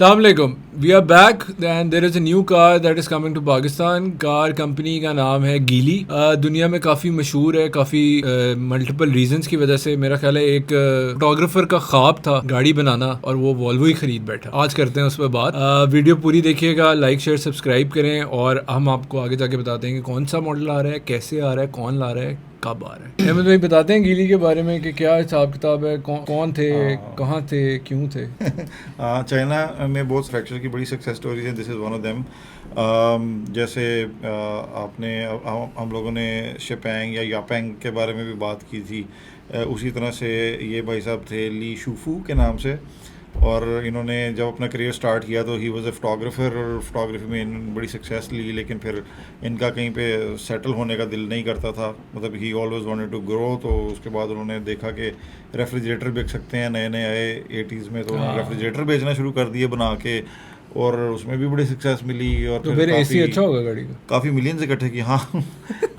Assalamualaikum. We are back and there is a new car that is coming to Pakistan. Car company का नाम है गीली. दुनिया में काफ़ी मशहूर है, काफ़ी मल्टीपल रीजंस की वजह से. मेरा ख्याल है एक फोटोग्राफर का ख्वाब था गाड़ी बनाना और वो वॉल्वो ही खरीद बैठा. आज करते हैं उस पर बात. वीडियो पूरी देखिएगा, लाइक शेयर सब्सक्राइब करें और हम आपको आगे जाके बताते हैं कि कौन सा मॉडल आ रहा है, कैसे आ रहा है, कौन ला रहा है, कब आ रहा है. अहमद भाई बताते हैं गीली के बारे में कि क्या हिसाब किताब है, कौन थे, कहाँ थे, क्यों थे. चाइना में बहुत फ्रैक्चर की बड़ी सक्सेस स्टोरीज हैं. This is one of them. जैसे आपने हम लोगों ने शेपैंग या यापैंग के बारे में भी बात की थी. उसी तरह से ये भाई साहब थे ली शूफू के नाम से, और इन्होंने जब अपना करियर स्टार्ट किया तो ही वॉज ए फोटोग्राफर और फोटोग्राफी में इन्होंने बड़ी सक्सेस ली. लेकिन फिर इनका कहीं पे सेटल होने का दिल नहीं करता था, मतलब ही ऑलवेज वांटेड टू ग्रो. तो उसके बाद उन्होंने देखा कि रेफ्रिजरेटर बेच सकते हैं. नए नए आए 80s में, तो उन्होंने रेफ्रिजरेटर बेचना शुरू कर दिए बना के, और उसमें भी बड़ी सक्सेस मिली. और तो फिर एसी अच्छा होगा गाड़ी का. काफ़ी मिलियंस इकट्ठे किए. हाँ.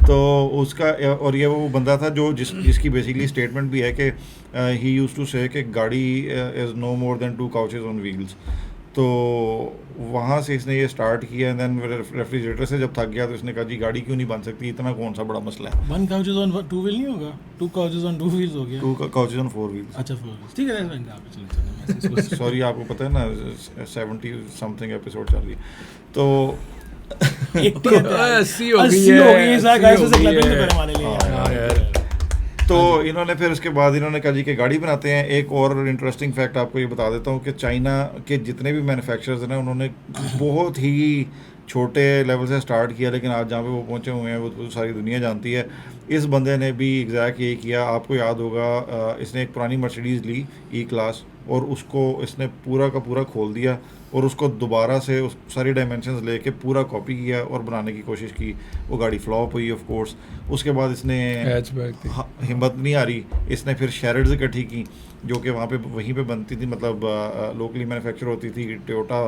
तो उसका, और ये वो बंदा था जो जिसकी बेसिकली स्टेटमेंट भी है कि ही यूज्ड टू से कि गाड़ी is no more than 2 couches on wheels. तो वहाँ से इसने ये स्टार्ट किया. एंड देन रेफ्रिजरेटर से जब थक गया तो इसने कहा जी गाड़ी क्यों नहीं बन सकती, इतना कौन सा बड़ा मसला है. 1 couches on 2 wheel नहीं होगा, 2 couches on 2 wheels हो गया. 2 couches on 4 wheels. अच्छा 4 wheels ठीक है. सॉरी, आपको पता है ना 70 समथिंग एपिसोड चल रही है. तो 80 हो गई है. तो इन्होंने फिर उसके बाद इन्होंने कहा जी कि गाड़ी बनाते हैं. एक और इंटरेस्टिंग फैक्ट आपको ये बता देता हूँ कि चाइना के जितने भी मैन्युफैक्चरर्स हैं उन्होंने बहुत ही छोटे लेवल से स्टार्ट किया, लेकिन आज जहाँ पे वो पहुँचे हुए हैं वो सारी दुनिया जानती है. इस बंदे ने भी एग्जैक्ट यही किया. आपको याद होगा इसने एक पुरानी मर्सिडीज़ ली E-क्लास, और उसको इसने पूरा का पूरा खोल दिया और उसको दोबारा से उस सारी डायमेंशंस लेके पूरा कॉपी किया और बनाने की कोशिश की. वो गाड़ी फ्लॉप हुई ऑफ कोर्स. उसके बाद इसने हिम्मत नहीं आ रही, इसने फिर शेरड्स इकट्ठी की जो कि वहाँ पे वहीं पे बनती थी, मतलब लोकली मैन्युफैक्चर होती थी. टोयोटा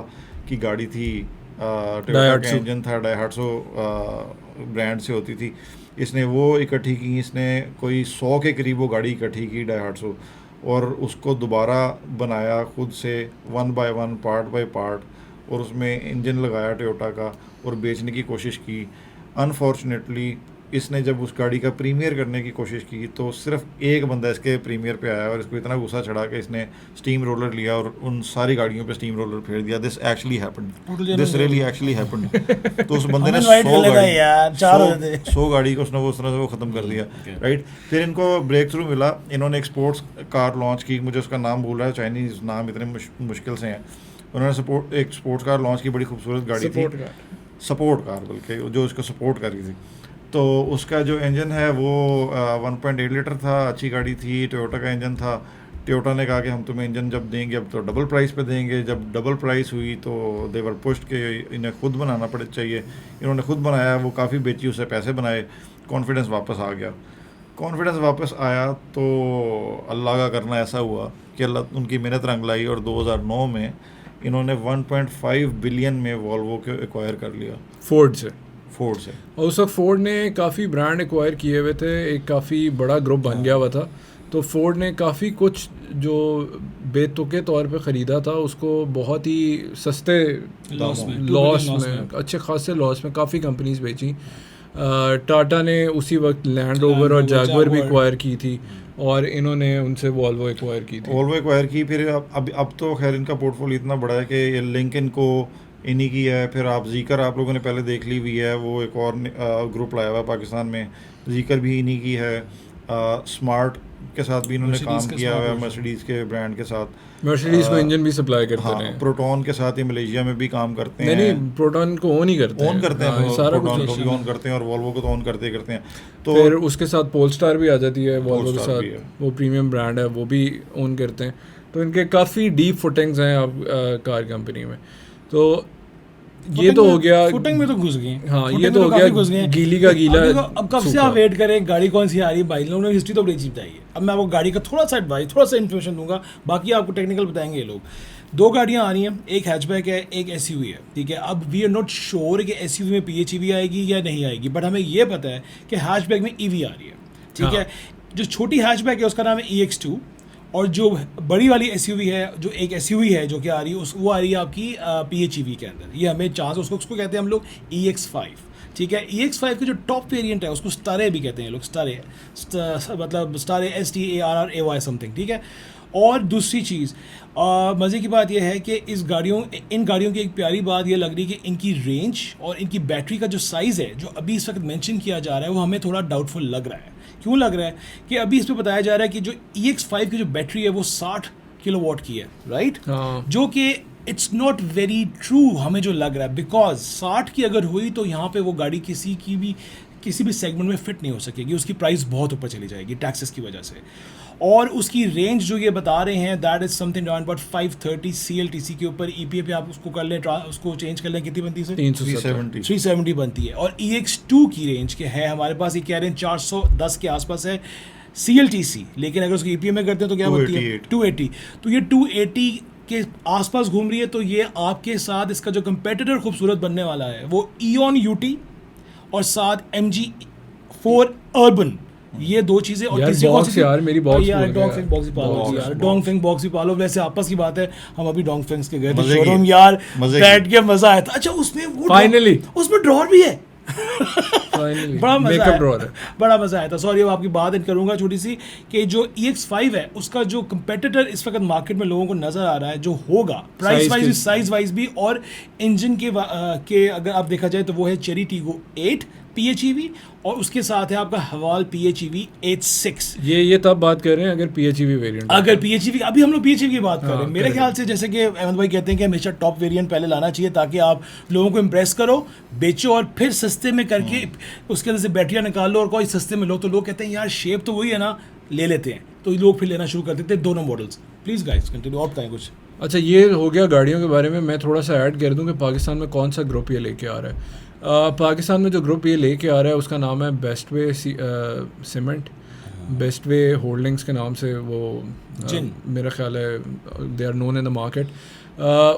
की गाड़ी थी, टोयोटा का इंजन था, डायहाट्सो ब्रांड से होती थी. इसने वो इकट्ठी की. इसने कोई 100 के करीब वो गाड़ी इकट्ठी की डायहाट्सो, और उसको दोबारा बनाया खुद से 1 by 1 पार्ट बाय पार्ट, और उसमें इंजन लगाया टोयोटा का और बेचने की कोशिश की. अनफॉर्चुनेटली इसने जब उस गाड़ी का प्रीमियर करने की कोशिश की तो सिर्फ एक बंदा इसके प्रीमियर पे आया और इसको इतना गुस्सा चढ़ा कि इसने स्टीम रोलर लिया और उन सारी गाड़ियों पे स्टीम रोलर फेर दिया. This actually happened. This really actually happened. तो उस बंदे ने 100 गाड़ी को उसने वो उस तरह से वो ख़त्म कर दिया. राइट. फिर इनको ब्रेक थ्रू मिला. इन्होंने एक स्पोर्ट्स कार लॉन्च की. मुझे उसका नाम भूल रहा है, चाइनीज़ नाम इतने मुश्किल से हैं. उन्होंने एक स्पोर्ट्स कार लॉन्च की. बड़ी खूबसूरत गाड़ी थी, सपोर्ट कार बल्कि, जो उसको सपोर्ट कर रही थी. तो उसका जो इंजन है वो 1.8 लीटर था. अच्छी गाड़ी थी. टोयोटा का इंजन था. टोयोटा ने कहा कि हम तुम्हें इंजन जब देंगे अब तो डबल प्राइस पे देंगे. जब डबल प्राइस हुई तो देवर पुश्ड के इन्हें खुद बनाना पड़े चाहिए. इन्होंने खुद बनाया. वो काफ़ी बेची, उससे पैसे बनाए. कॉन्फिडेंस वापस आ गया. कॉन्फिडेंस वापस आया तो अल्लाह का करना ऐसा हुआ कि अल्लाह उनकी मेहनत रंग लाई, और 2009 में इन्होंने 1.5 बिलियन में वॉल्वो को एक्वायर कर लिया फोर्ड से. और उस वक्त फोर्ड ने काफ़ी ब्रांड एक्वायर किए हुए थे, एक काफ़ी बड़ा ग्रुप बन गया हुआ था. तो फोर्ड ने काफ़ी कुछ जो बेतुके तौर पे ख़रीदा था उसको बहुत ही सस्ते लॉस में अच्छे खासे लॉस में काफ़ी कंपनीज बेची. टाटा ने उसी वक्त लैंड रोवर और जैगुआर भी एक्वायर की थी, और इन्होंने उनसे वॉल्वो एक्वायर की. फिर अब तो खैर इनका पोर्टफोलियो इतना बड़ा है कि लिंकन को इन्हीं की है. फिर आप जीकर आप लोगों ने पहले देख ली हुई है, वो एक और ग्रुप लाया हुआ है पाकिस्तान में. जीकर भी इन्हीं की है. स्मार्ट के साथ भी इन्होंने काम किया हुआ है, मर्सिडीज़ के ब्रांड के साथ. मर्सिडीज़ को इंजन भी सप्लाई करते हैं. प्रोटॉन के साथ ही मलेशिया में भी काम करते हैं. नहीं, प्रोटॉन को ऑन ही करते हैं. सारा प्रोटॉन को भी ऑन करते हैं और वॉल्वो को तो ऑन करते हैं. तो फिर उसके साथ पोलस्टार भी आ जाती है वॉल्वो के साथ. वो प्रीमियम ब्रांड है, वो भी ऑन करते हैं. तो इनके काफ़ी डीप फुटिंग्स हैं अब कार कंपनी में. तो ये तो हो गया, फुटिंग में तो घुस गए. हाँ, ये तो हो गया गीली का गीला. अब कब से आप वेट करें गाड़ी कौन सी आ रही है. भाई लोगों ने हिस्ट्री तो बड़ी चीज चाहिए. अब मैं आपको गाड़ी का थोड़ा सा एडवाइस, थोड़ा सा इन्फॉर्मेशन दूंगा, बाकी आपको टेक्निकल बताएंगे ये लोग. 2 गाड़ियाँ आ रही हैं, एक हैचबैक है, एक एसयूवी है. ठीक है. अब वी आर नॉट श्योर कि एसयूवी में PHEV आएगी या नहीं आएगी, बट हमें ये पता है कि हैचबैक में EV आ रही है. ठीक है. जो छोटी हैचबैक है उसका नाम है EX2, और जो बड़ी वाली एसयूवी है, जो एक एसयूवी है जो कि आ रही है वो आ रही है आपकी PHEV के अंदर। ये हमें चांस उसको कहते हैं हम लोग EX5, ठीक है। EX5 के जो टॉप वेरिएंट है उसको स्टारे भी कहते हैं लोग, स्टारे मतलब स्टारे STARRAY समथिंग, ठीक है। और दूसरी चीज़ मज़े की बात यह है कि इन गाड़ियों की एक प्यारी बात ये लग रही है कि इनकी रेंज और इनकी बैटरी का जो साइज़ है जो अभी इस वक्त मेंशन किया जा रहा है वो हमें थोड़ा डाउटफुल लग रहा है। क्यों लग रहा है कि अभी इस पर बताया जा रहा है कि जो EX5 की जो बैटरी है वो 60 किलोवाट की है, राइट, जो कि इट्स नॉट वेरी ट्रू हमें जो लग रहा है, बिकॉज 60 की अगर हुई तो यहाँ पे वो गाड़ी किसी भी सेगमेंट में फिट नहीं हो सकेगी, उसकी प्राइस बहुत ऊपर चली जाएगी टैक्सेस की वजह से। और उसकी रेंज जो ये बता रहे हैं that is something around about 530 CLTC के ऊपर। EPA पे आप उसको कर लें, उसको चेंज कर लें, कितनी बनती है? 370 बनती है। और EX2 की रेंज के है हमारे पास, ये कह रहे हैं 410 के आसपास है CLTC, लेकिन अगर उसको EPA में करते हैं तो क्या बनती है? 280। तो ये 280 के आसपास घूम रही है। तो ये आपके साथ इसका जो कंपेटिटर खूबसूरत बनने वाला है वो EON UT और साथ MG4 अर्बन, ये दो चीजें। और तीसरी कौन सी? यार मेरी बॉक्स यार डोंगफेंग बॉक्स भी पालो यार, डोंगफेंग बॉक्स भी पालो। वैसे आपस की बात है, हम अभी डोंगफेंग्स के गए थे शोरूम यार, बैठ के मजा आया था। अच्छा उसमें वो फाइनली उसमें ड्रॉअर भी है बड़ा मजा आया, बड़ा मजा आया था। सॉरी अब आपकी बात इन करूंगा छोटी सी कि जो EX5 है उसका जो कंपेटिटर इस वक्त मार्केट में लोगों को नजर आ रहा है जो होगा प्राइस वाइज भी, साइज वाइज भी और इंजन के अगर आप देखा जाए तो वो है चेरी टीगो 8 PHEV और उसके साथ है आपका हवाल PHEV 86। ये तब बात कर रहे हैं अगर PHEV वेरिएंट, अगर PHEV अभी हम लोग PHEV की बात कर रहे हैं। मेरे ख्याल से जैसे कि अहमद भाई कहते हैं कि हमेशा टॉप वेरिएंट पहले लाना चाहिए ताकि आप लोगों को इम्प्रेस करो, बेचो और फिर सस्ते में करके उसके अंदर से बैटरियाँ निकाल लो और कोई सस्ते में लो। तो लोग कहते हैं यार शेप तो वही है ना, ले लेते हैं, तो लोग फिर लेना शुरू कर देते हैं दोनों मॉडल्स। प्लीज़ गाइस कंटिन्यू, और बताएं कुछ। अच्छा ये हो गया गाड़ियों के बारे में। मैं थोड़ा सा ऐड कर दूं कि पाकिस्तान में कौन सा ग्रुप ये लेके आ रहा है। पाकिस्तान में जो ग्रुप ये लेके आ रहा है उसका नाम है बेस्टवे सीमेंट, बेस्टवे होल्डिंग्स के नाम से वो मेरा ख्याल है they are known in the market.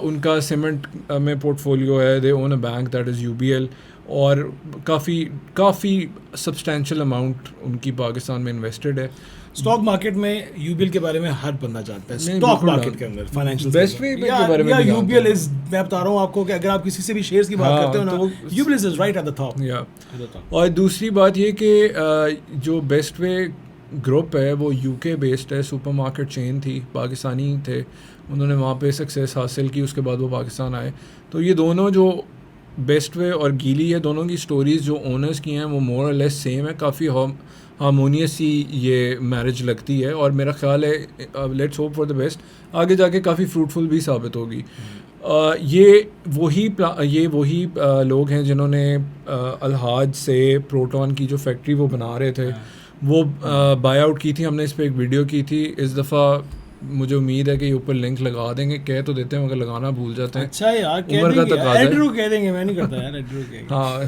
उनका सीमेंट में पोर्टफोलियो है, they own a bank that is UBL और काफ़ी सब्सटैंशियल अमाउंट उनकी पाकिस्तान में इन्वेस्टेड है। स्टॉक मार्केट में UBL के बारे में हर बंदा जानता है, स्टॉक मार्केट के अंदर फाइनेंशियल बेस्टवे के बारे में UBL इज, मैं बता रहा हूँ आपको कि अगर आप किसी से भी शेयर्स की बात करते हो ना, UBL is right at the top. और दूसरी बात ये कि जो बेस्टवे ग्रुप है वो UK बेस्ड है, सुपरमार्केट चेन थी, पाकिस्तानी थे, उन्होंने वहाँ पे सक्सेस हासिल की, उसके बाद वो पाकिस्तान आए। तो ये दोनों जो बेस्टवे और गीली है, दोनों की स्टोरीज़ जो ओनर्स की हैं वो मोर और लेस सेम है, काफ़ी हार्मोनियस सी ये मैरिज लगती है और मेरा ख्याल है let's hope for the best, आगे जाके काफ़ी फ्रूटफुल भी साबित होगी। ये वही लोग हैं जिन्होंने अलहाज से प्रोटॉन की जो फैक्ट्री वो बना रहे थे वो बाय आउट की थी। हमने इस पर एक वीडियो की थी, इस दफ़ा मुझे उम्मीद है कि ऊपर लिंक लगा देंगे, कह तो देते हैं मगर लगाना भूल जाते हैं। अच्छा यार उम्र का तकाज़ा है, एड्रू कह देंगे, मैं नहीं करता यार एड्रू कह। हाँ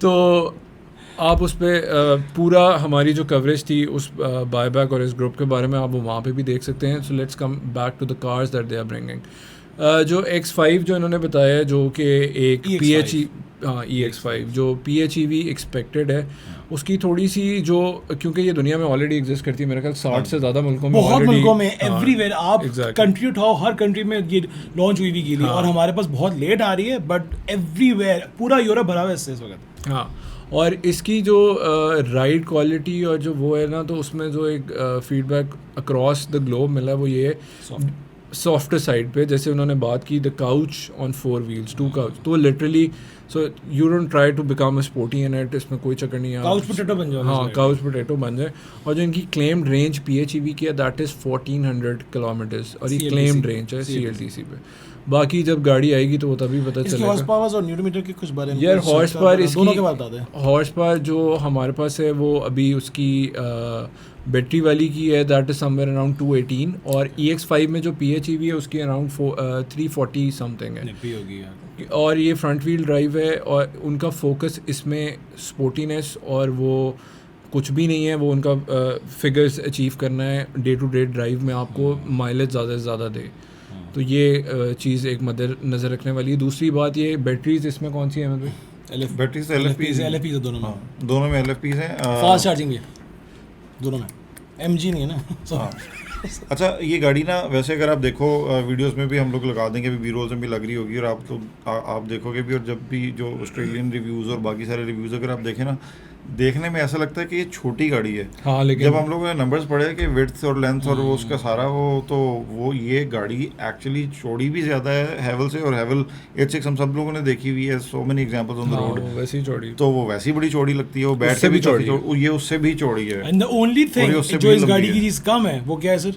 तो आप उस पर पूरा हमारी जो कवरेज थी उस बायबैक और इस ग्रुप के बारे में आप वहाँ पे भी देख सकते हैं। So let's come back to the cars that they are bringing. जो X5 जो इन्होंने बताया जो कि एक EX5 जो PHEV एक्सपेक्टेड है, उसकी थोड़ी सी जो, क्योंकि ये दुनिया में ऑलरेडी एग्जिस्ट करती है मेरे ख्याल 60 से ज़्यादा मुल्कों में, बहुत मुल्कों में, एवरीवेयर आप कंट्री उठाओ, हर कंट्री में ये लॉन्च हुई भी और हमारे पास बहुत लेट आ रही है, बट एवरीवेयर पूरा यूरोप भरा हुआ है इससे इस वक्त। हाँ, और इसकी जो राइड क्वालिटी और जो वो है ना, तो उसमें जो एक फीडबैक अक्रॉस द ग्लोब मिला है वो ये है सॉफ्टर साइड पे। जैसे उन्होंने बात की the couch on 4 wheels, 2 couch, तो literally so you don't try to become a sporty in it, इसमें कोई चक्कर नहीं है, काउच पोटैटो बन जाओ। हाँ, काउच पोटैटो बन जाए। और जो इनकी क्लेम्ड रेंज PHEV की है दैट इज़ 1400 किलोमीटर्स और ये क्लेम्ड रेंज है CLTC पे। बाकी जब गाड़ी आएगी तो वो तभी पता चलेगा। हॉर्स पावर और न्यूटन मीटर के कुछ बारे में यार, हॉर्स पावर इसकी दोनों के बात आते हैं। हॉर्स पावर जो हमारे पास है वो अभी उसकी बैटरी वाली की है दैट इज समवेयर अराउंड 218 और EX5 में जो PHEV है उसकी अराउंड 340 समथिंग है। और ये फ्रंट व्हील ड्राइव है और उनका फोकस इसमें स्पोर्टीनेस और वो कुछ भी नहीं है, वो उनका फिगर्स अचीव करना है, डे टू डे ड्राइव में आपको माइलेज ज़्यादा से ज़्यादा दे। तो ये चीज़ एक नज़र रखने वाली है। दूसरी बात ये बैटरीज इसमें कौन सी है मतलब? बैटरीज LFP है दोनों में, दोनों में LFP हैं। फास्ट चार्जिंग भी दोनों में। MG नहीं है ना हाँ अच्छा ये गाड़ी ना वैसे अगर आप देखो वीडियोस में भी हम लोग लगा देंगे, अभी B-rolls में भी लग रही होगी, और आप तो आप देखोगे भी, और जब भी जो ऑस्ट्रेलियन रिव्यूज़ और बाकी सारे रिव्यूज़ अगर आप देखें ना, देखने में ऐसा लगता है कि ये छोटी गाड़ी है। हाँ लेकिन जब हम लोगों ने नंबर्स पढ़े कि विड्थ और लेंथ और वो उसका सारा वो ये गाड़ी एक्चुअली चौड़ी भी ज़्यादा है हैवल से, और हैवल H6 हम सब लोगों ने देखी हुई है, so many examples on the road, वैसी चौड़ी तो वो वैसी बड़ी चौड़ी लगती है, वो बैठ उससे के भी भी चौड़ी चौड़ी, ये उससे भी चौड़ी है। एंड द ओनली और ये थिंग उससे जो भी इस लंबी गाड़ी है। की चीज कम है वो क्या है सर?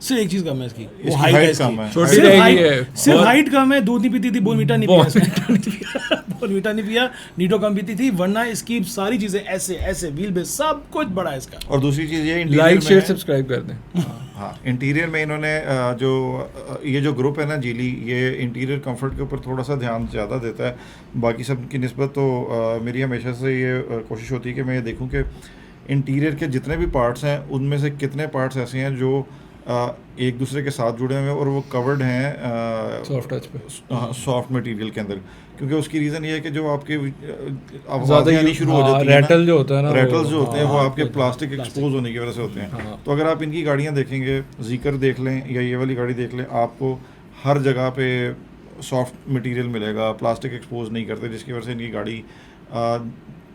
सिर्फ एक चीज कम है इसकी, वो इसकी हाइट है height इसकी। कम है। छोटी सिर्फ रहेगी हाइट, है। सिर्फ और- हाइट कम है, दूध नहीं पीती थी, बोनवीटा नहीं पिया इसने। बोनवीटा नहीं पिया, नीटो कम पीती थी, वरना इसकी सारी चीजें ऐसे ऐसे व्हील बेस सब कुछ बड़ा है इसका। और दूसरी चीज़ ये लाइक इंटीरियर शेयर में सब्सक्राइब कर दें। हाँ इंटीरियर में इन्होंने ये जो ग्रुप है ना जीली, ये इंटीरियर कंफर्ट के ऊपर थोड़ा सा ध्यान ज़्यादा देता है बाकी सब की निस्बत। तो मेरी हमेशा से ये कोशिश होती है कि मैं ये देखूं कि इंटीरियर के जितने भी पार्ट्स हैं उनमें से कितने पार्ट्स ऐसे हैं जो एक दूसरे के साथ जुड़े हुए हैं और वो कवर्ड हैं सॉफ्ट टच पे सॉफ्ट मटेरियल के अंदर, क्योंकि उसकी रीज़न ये है कि जो आपके ज़्यादा आनी शुरू हो जाती है रैटल जो होता है ना, रेटल्स जो होते हैं वो हाँ, आपके प्लास्टिक एक्सपोज होने की वजह से होते हैं। हाँ। तो अगर आप इनकी गाड़ियाँ देखेंगे, जीकर देख लें या ये वाली गाड़ी देख लें, आपको हर जगह पे सॉफ्ट मटेरियल मिलेगा, प्लास्टिक एक्सपोज नहीं करते, जिसकी वजह से इनकी गाड़ी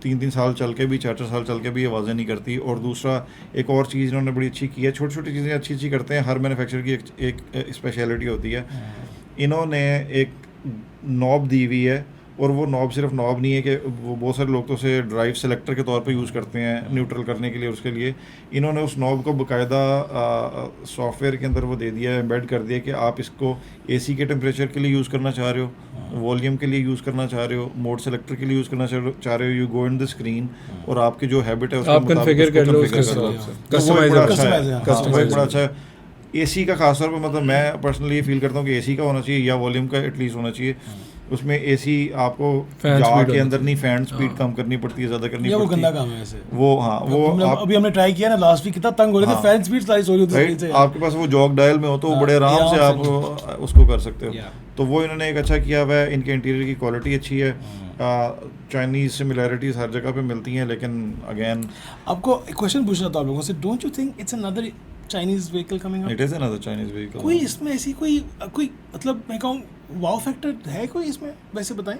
3-3 साल चल के भी 4-4 साल चल के भी आवाज़ें नहीं करती। और दूसरा एक और चीज़ इन्होंने बड़ी अच्छी की है, छोटी छोटी चीज़ें अच्छी अच्छी करते हैं, हर मैन्युफैक्चरर की एक स्पेशलिटी होती है। इन्होंने एक नॉब दी हुई है, और वो नॉब सिर्फ नॉब नहीं है कि वो बहुत सारे लोग तो उसे ड्राइव सेलेक्टर के तौर पे यूज़ करते हैं न्यूट्रल करने के लिए, उसके लिए इन्होंने उस नॉब को बाकायदा सॉफ्टवेयर के अंदर वो दे दिया है, एम्बेड कर दिया कि आप इसको AC के टेम्परेचर के लिए यूज़ करना चाह रहे हो, वॉल्यूम के लिए यूज़ करना चाह रहे हो, मोड सेलेक्टर के लिए यूज़ करना चाह रहे हो, you go in the screen और आपकी जो हैबिट है उसके आप मुताबिक कॉन्फ़िगर उसको कर लो configure उसके कर लो। हिसाब से। तो वो एक बड़ा अच्छा Customize है, है, हाँ, वो एक बड़ा customize अच्छा है। AC का खासतौर पर मतलब मैं पर्सनली फील करता हूँ कि AC का होना चाहिए या वॉल्यूम का एटलीस्ट होना चाहिए। उसमें AC आपको Fan speed जाके होनी अंदर नहीं, फैन हाँ। स्पीड कम करनी पड़ती है, ज़्यादा करनी ये वो पड़ती गंदा है। काम है वैसे। वो हाँ वो आप अभी हमने ट्राई किया ना लास्ट वीक, कितना तंग हो रहे थे, हाँ। फैन स्पीड सारी सो रही होती राइट, थी। आपके पास वो जॉक डायल में हो तो वो हाँ, बड़े आराम से आराम आप उसको कर सकते हो। Yeah. तो वो इन्होंने एक अच्छा किया हुआ है, इनके इंटीरियर की क्वालिटी अच्छी है। चाइनीज सिमिलैरिटीज हर जगह पे मिलती हैं, लेकिन अगेन आपको एक क्वेश्चन पूछना था आप लोगों से, don't you think it's another Chinese vehicle coming it up? Is another Chinese vehicle. कोई इसमें ऐसी कोई मतलब मैं कहूँ वाव फैक्टर है कोई इसमें, वैसे बताएं?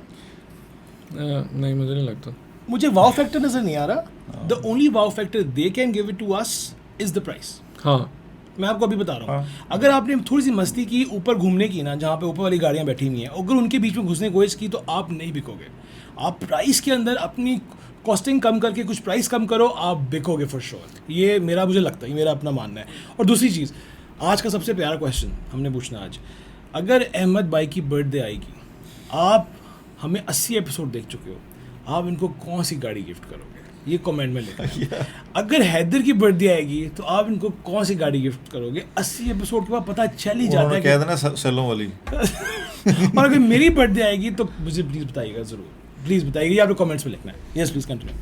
नहीं मुझे नहीं लगता। मुझे वाव फैक्टर नजर नहीं आ रहा। The only wow factor they can give it to us is the price. हाँ मैं आपको अभी बता रहा हूँ, अगर आपने थोड़ी सी मस्ती की ऊपर घूमने की ना, जहाँ पे ऊपर वाली गाड़ियाँ बैठी हुई हैं, अगर उनके बीच में घुसने की कोशिश की तो आप नहीं बिकोगे। आप प्राइस के अंदर अपनी कॉस्टिंग कम करके कुछ प्राइस कम करो, आप बिकोगे फॉर श्योर। ये मुझे लगता है, ये मेरा अपना मानना है। और दूसरी चीज़, आज का सबसे प्यारा क्वेश्चन हमने पूछना आज, अगर अहमद भाई की बर्थडे आएगी, आप हमें 80 एपिसोड देख चुके हो, आप इनको कौन सी गाड़ी गिफ्ट करोगे? ये कमेंट में लिखना। अगर हैदर की बर्थडे आएगी तो आप इनको कौन सी गाड़ी गिफ्ट करोगे? 80 एपिसोड के बाद पता चल ही जाता है कह देना सेलों वाली। और अगर मेरी बर्थडे आएगी तो मुझे प्लीज़ बताइएगा, ज़रूर प्लीज़ बताइएगा, ये आपको कमेंट्स में लिखना है। Yes please continue.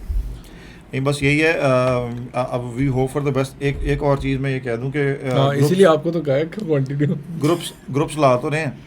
नहीं बस यही है, अब we hope for the best. एक और चीज़ मैं ये कह दूं कि इसीलिए आपको तो कहा क्वांटिटी ग्रुप्स ला तो रहे हैं,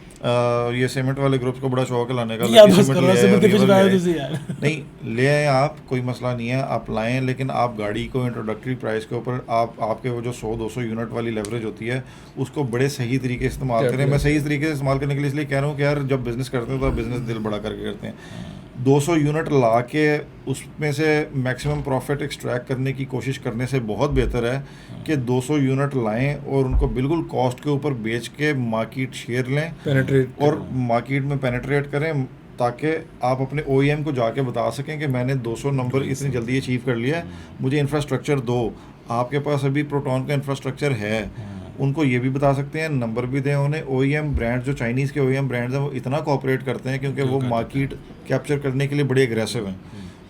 ये सीमेंट वाले ग्रुप्स को बड़ा शौक है लाने का। या लकी बस सीमेंट करो, ले आए, सीमेंट के रिवर पीछे ले आए आए। तुझे यार। नहीं ले आए आप, कोई मसला नहीं है, आप लाएं, लेकिन आप गाड़ी को इंट्रोडक्टरी प्राइस के ऊपर आपके वो जो 100-200 यूनिट वाली लेवरेज होती है उसको बड़े सही तरीके से इस्तेमाल करें। मैं सही तरीके से इस्तेमाल करने के लिए इसलिए कह रहा हूँ कि यार जब बिज़नेस करते हैं तो आप बिज़नेस दिल बड़ा करके करते हैं। 200 यूनिट ला के उसमें से मैक्सिमम प्रॉफिट एक्सट्रैक्ट करने की कोशिश करने से बहुत बेहतर है कि 200 यूनिट लाएं और उनको बिल्कुल कॉस्ट के ऊपर बेच के मार्केट शेयर लें, पेनिट्रेट और मार्केट में पेनिट्रेट करें, ताकि आप अपने OEM को जाके बता सकें कि मैंने 200 नंबर इतनी जल्दी अचीव कर लिया है, मुझे इंफ्रास्ट्रक्चर दो। आपके पास अभी प्रोटॉन का इंफ्रास्ट्रक्चर है, उनको ये भी बता सकते हैं, नंबर भी दें उन्हें। OEM ब्रांड जो चाइनीज़ के OEM ब्रांड्स हैं वो इतना कोऑपरेट करते हैं क्योंकि वो मार्केट कैप्चर करने के लिए बड़े एग्रेसिव हैं,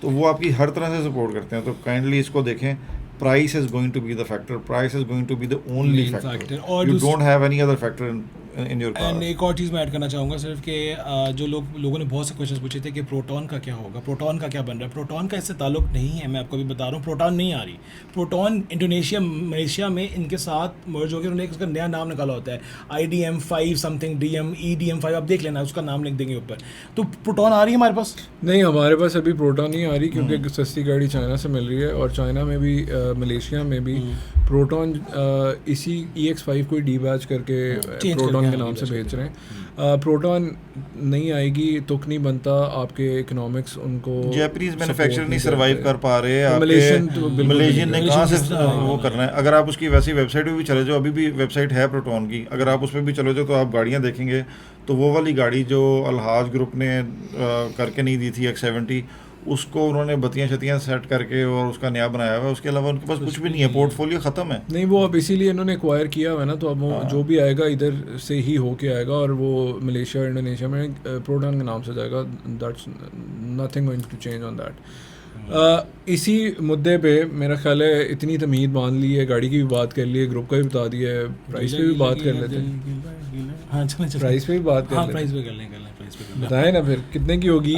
तो वो आपकी हर तरह से सपोर्ट करते हैं। तो काइंडली इसको देखें, price is going to be the factor, price is going to be the only factor, और you don't have any other factor in your end car? एक और चीज़ मैं ऐड करना चाहूँगा सिर्फ कि जो लोगों ने बहुत से क्वेश्चंस पूछे थे कि प्रोटॉन का क्या होगा, प्रोटॉन का क्या बन रहा है। प्रोटॉन का इससे ताल्लुक नहीं है, मैं आपको भी बता रहा हूँ, प्रोटॉन नहीं आ रही। प्रोटॉन इंडोनेशिया मलेशिया में इनके साथ मर्ज हो गया, उन्होंने उसका नया नाम निकाला होता है IDM5 समथिंग EDM5, आप देख लेना, उसका नाम लिख देंगे ऊपर। तो प्रोटॉन आ रही है हमारे पास। नहीं, हमारे पास अभी प्रोटॉन नहीं आ रही क्योंकि सस्ती गाड़ी चाइना से मिल रही है, और चाइना में भी मलेशिया में भी प्रोटॉन इसी EX5 को डी बैच करके change प्रोटॉन करके, के हाँ, नाम से debatch बेच रहे हैं। प्रोटॉन नहीं आएगी, तुक नहीं बनता, आपके इकोनॉमिक्स उनको जैपनीज support मैन्युफैक्चर नहीं करते। सर्वाइव कर पा रहे तो आपके मलेशियन तो बिल्कुल मलेशियन नहीं ने कर कहाँ से मलेशियन से वो करना है। अगर आप उसकी वैसी वेबसाइट पे भी चले जाओ, अभी भी वेबसाइट है प्रोटॉन की, अगर आप उस पर भी चले जाओ तो आप गाड़ियाँ देखेंगे तो वो वाली गाड़ी जो अलहाज ग्रुप ने करके नहीं दी थी X70, उसको उन्होंने बत्तियाँ शतियाँ सेट करके और उसका नया बनाया हुआ है। उसके अलावा उनके पास कुछ भी नहीं है, पोर्टफोलियो ख़त्म है। नहीं, वो अब इसीलिए इन्होंने एक्वायर किया हुआ है ना, तो अब वो जो भी आएगा इधर से ही होके आएगा, और वो मलेशिया इंडोनेशिया में प्रोटॉन के नाम से जाएगा। That's nothing going to change on that. इसी मुद्दे पे मेरा ख्याल है इतनी तमीद बांध ली है, गाड़ी की भी बात कर ली है, ग्रुप का भी बता दिया है, प्राइस पे भी बात कर लेते हैं। हाँ चलो प्राइस पे भी बात कर हाँ, लेते प्राइस हैं। पे कर लें प्राइस पे कर लें। बताएं ना फिर कितने की होगी।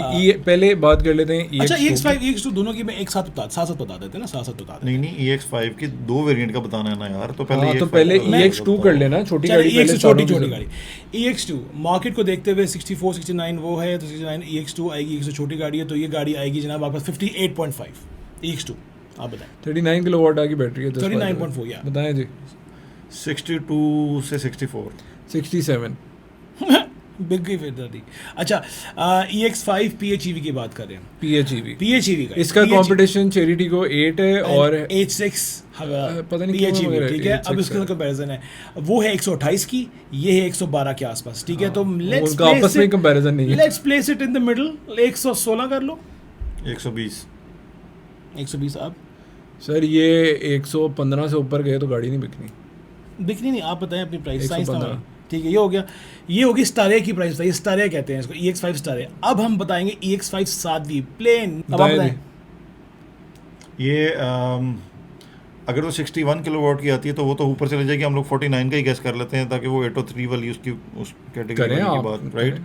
पहले बात कर लेते हैं अच्छा EX2 EX5 EX2 दोनों की मैं एक साथ साथ बता देते हैं ना, साथ बता देते हैं। नहीं EX5 के 2 वेरिएंट का बताना है ना यार, तो पहले हाँ, तो EX5 पहले का EX2 कर लेना, छोटी चलिए, गाड़ी पहले EX2 सारों छोटी की गाड़ी EX2 मार्केट को देखते हुए 64 69 वो है, तो 69 EX2 आएगी। EX2 छोटी गाड़ी है, तो ये गाड़ी आएगी जनाब आपके 58.5 EX2। आप बताएं। 39 किलोवाट की बैटरी है, 39.4 या बताएं जी। 62 से 64 67 बिग गई फिर दादी। अच्छा EX5 PHEV की बात कर रहे हैं। PHEV का इसका कंपटीशन चेरिटी को 8 है और H6 पता नहीं क्यों PHEV, मगर ठीक है। 8-6 अब इसके साथ कंपैरिजन है, वो है 128 की, ये है 112 के आसपास, ठीक है। तो लेट्स उनका आपस में कंपैरिजन नहीं है। Let's place it in the middle, 116 कर लो, 120 120। आप सर ये 115 से ऊपर गए तो गाड़ी नहीं बिकनी। बिकनी नहीं, आप बताएं अपनी प्राइस साइंस 115। ठीक है। ये हो गया, ये होगी स्टारिया की प्राइस, ये स्टारिया कहते हैं इसको, EX5 स्टारिया। अब हम बताएंगे EX5 सादवी प्लेन। अब आप बताएं। ये अगर वो 61 किलोवाट की आती है तो वो तो ऊपर चले जाएगी, हम लोग 49 का ही गैस कर लेते हैं ताकि वो 803 वाली उसकी उस कैटेगरी की बात, राइट।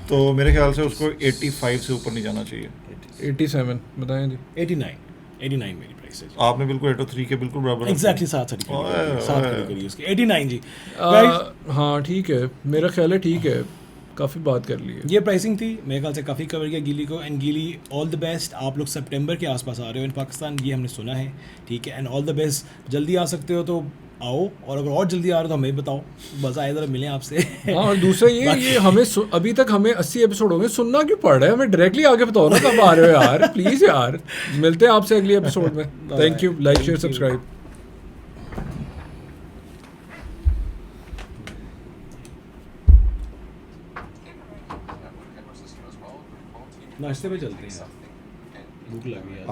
तो मेरे ख्याल से उसको 85 से ऊपर नहीं जाना चाहिए। 87 बताएं जी। 89 मेरी प्राइस है। आपने बिल्कुल 803 के बिल्कुल बराबर एग्जैक्टली साथ करी उसकी 89 जी। हाँ ठीक है, मेरा ख्याल है ठीक है, काफ़ी बात कर ली है। ये प्राइसिंग थी, मेरे ख्याल से काफ़ी कवर किया गीली को। एंड गीली ऑल द बेस्ट, आप लोग सितंबर के आसपास आ रहे हो इन पाकिस्तान, ये हमने सुना है, ठीक है। एंड ऑल द बेस्ट, जल्दी आ सकते हो तो आओ, और अगर और जल्दी आ रहे हो तो हमें बताओ, बस आए ज़रा मिलें आपसे। हाँ, और दूसरा ये हमें अभी तक हमें 80 एपिसोड हो गए, सुनना क्यों पड़ रहा है हमें? डायरेक्टली आके बताओ ना कब आ रहे हो यार, प्लीज़ यार। मिलते हैं आपसे अगले एपिसोड में। Thank you, like share subscribe. नाश्ते पे चलते हैं, भूख लगी है।